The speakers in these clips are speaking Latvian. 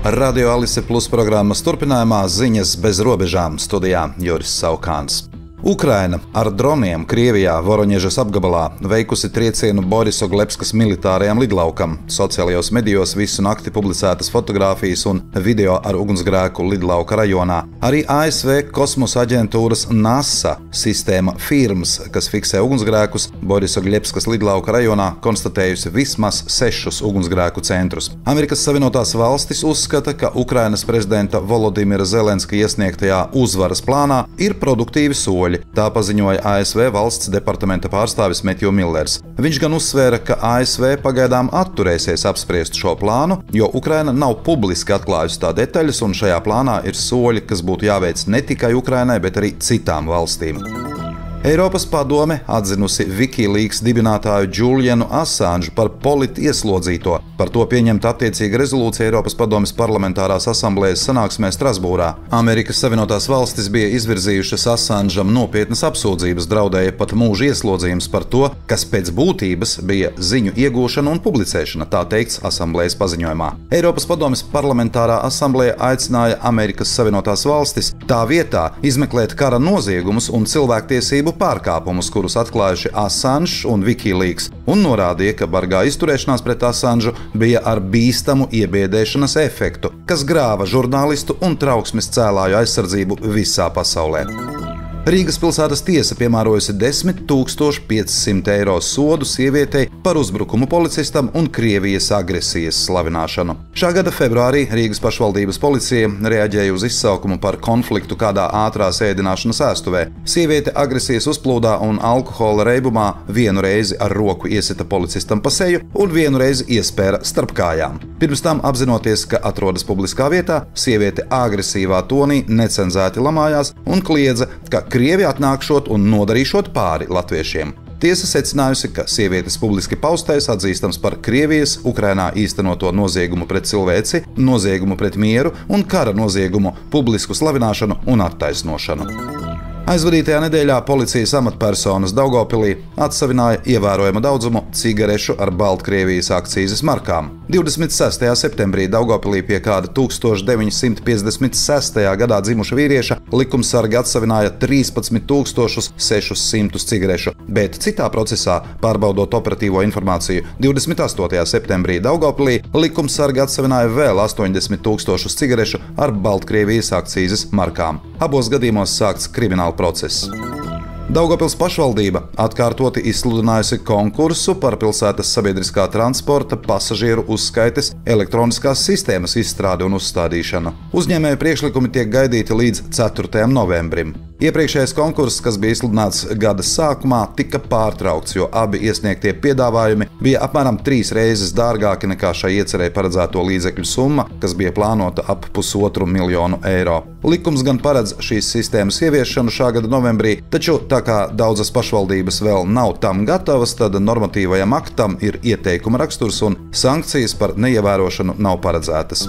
Radio Alise Plus programmas turpinājumā ziņas bez robežām studijā Juris Saukāns. Ukraina ar droniem Krievijā Voroņežas apgabalā veikusi triecienu Borisoglepskas militārajam lidlaukam. Sociālajos medijos visu nakti publicētas fotogrāfijas un video ar ugunsgrēku lidlauka rajonā. Arī ASV kosmosa aģentūras NASA sistēma FIRMS, kas fiksē ugunsgrēkus, Borisoglepskas lidlauka rajonā konstatējusi vismaz 6 ugunsgrēku centrus. Amerikas Savienotās valstis uzskata, ka Ukrainas prezidenta Volodimira Zelenska iesniegtajā uzvaras plānā ir produktīvi soļi. Tā paziņoja ASV valsts departamenta pārstāvis Metju Millers. Viņš gan uzsvēra, ka ASV pagaidām atturēsies apspriest šo plānu, jo Ukraina nav publiski atklājusi tā detaļas, un šajā plānā ir soļi, kas būtu jāveic ne tikai Ukrainai, bet arī citām valstīm. Eiropas padome atzinusi Wikileaks dibinātāju Julianu Assanžu par politieslodzīto. Par to pieņemta attiecīga rezolūcija Eiropas padomes parlamentārās asamblējas sanāksmē Strasbūrā. Amerikas Savienotās valstis bija izvirzījušas Assanžam nopietnas apsūdzības, draudēja pat mūža ieslodzījums par to, kas pēc būtības bija ziņu iegūšana un publicēšana, tā teikts asamblējas paziņojumā. Eiropas padomes parlamentārā asamblēja aicināja Amerikas Savienotās valstis tā vietā izmeklēt kara noziegumus un cilvēktiesību pārkāpumus, kurus atklājuši Assange un Wikileaks, un norādīja, ka bargā izturēšanās pret Assanžu bija ar bīstamu iebiedēšanas efektu, kas grāva žurnālistu un trauksmes cēlāju aizsardzību visā pasaulē. Rīgas pilsētas tiesa piemērojusi 10 500 eiro sodu sievietei par uzbrukumu policistam un Krievijas agresijas slavināšanu. Šā gada februārī Rīgas pašvaldības policija reaģēja uz izsaukumu par konfliktu kādā ātrās ēdināšanas ēstuvē. Sieviete agresijas uzplūdā un alkohola reibumā vienu reizi ar roku iesita policistam pa seju un vienu reizi iespēra starp kājām. Pirms tam, apzinoties, ka atrodas publiskā vietā, sieviete agresīvā tonī necenzēti lamājās un kliedza, ka Krievi atnākšot un nodarīšot pāri latviešiem. Tiesa secinājusi, ka sievietes publiski paustais atzīstams par Krievijas Ukrainā īstenoto noziegumu pret cilvēci, noziegumu pret mieru un kara noziegumu publisku slavināšanu un attaisnošanu. Aizvadītajā nedēļā policijas amatpersonas Daugavpilī atsavināja ievērojamu daudzumu cigarešu ar Baltkrievijas akcīzes markām. 26. septembrī Daugavpilī pie kāda 1956. gadā dzimuša vīrieša likumsargi atsavināja 13 600 cigarešu, bet citā procesā, pārbaudot operatīvo informāciju, 28. septembrī Daugavpilī likumsargi atsavināja vēl 80 000 cigarešu ar Baltkrievijas akcīzes markām. Abos gadījumos sākts krimināla process. Daugavpils pašvaldība atkārtoti izsludinājusi konkursu par pilsētas sabiedriskā transporta pasažieru uzskaites elektroniskās sistēmas izstrādi un uzstādīšanu. Uzņēmēju priekšlikumi tiek gaidīti līdz 4. novembrim. Iepriekšējais konkurss, kas bija izsludināts gada sākumā, tika pārtraukts, jo abi iesniegtie piedāvājumi bija apmēram 3 reizes dārgāki nekā šai iecerē paredzēto līdzekļu summa, kas bija plānota ap 1,5 miljonu eiro. Likums gan paredz šīs sistēmas ieviešanu šā gada novembrī, taču tā kā daudzas pašvaldības vēl nav tam gatavas, tad normatīvajam aktam ir ieteikuma raksturs un sankcijas par neievērošanu nav paredzētas.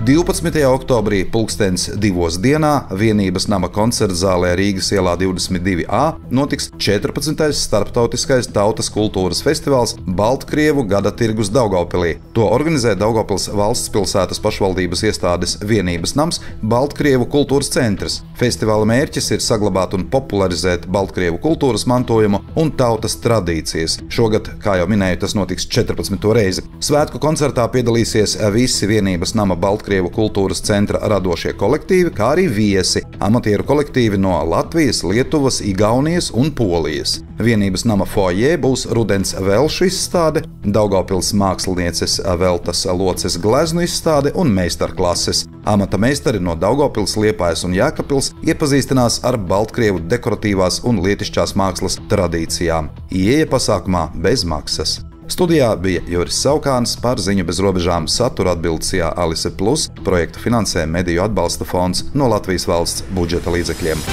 12. oktobrī pulkstens 2 dienā Vienības nama koncertzālē Rīgas ielā 22A notiks 14. starptautiskais tautas kultūras festivāls Baltkrievu gada tirgus Daugavpilī. To organizē Daugavpils valsts pilsētas pašvaldības iestādes Vienības nams Baltkrievu kultūras centrs. Festivāla mērķis ir saglabāt un popularizēt Baltkrievu kultūras mantojumu un tautas tradīcijas. Šogad, kā jau minēju, tas notiks 14. reizi. Svētku koncertā piedalīsies visi Vienības nama Baltkrievu kultūras centra radošie kolektīvi, kā arī viesi, amatieru kolektīvi no Latvijas, Lietuvas, Igaunijas un Polijas. Vienības nama foajē būs rudens velšu izstāde, Daugavpils mākslinieces Veltas Loces gleznu izstāde un meistarklases. Amata meistari no Daugavpils, Liepājas un Jēkabpils iepazīstinās ar Baltkrievu dekoratīvās un lietišķās mākslas tradīcijām. Ieeja pasākumā bez maksas. Studijā bija Juris Saukāns, par ziņu bez robežām satura atbildsījā Alise Plus, projektu finansē Mediju atbalsta fonds no Latvijas valsts budžeta līdzekļiem.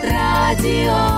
Radio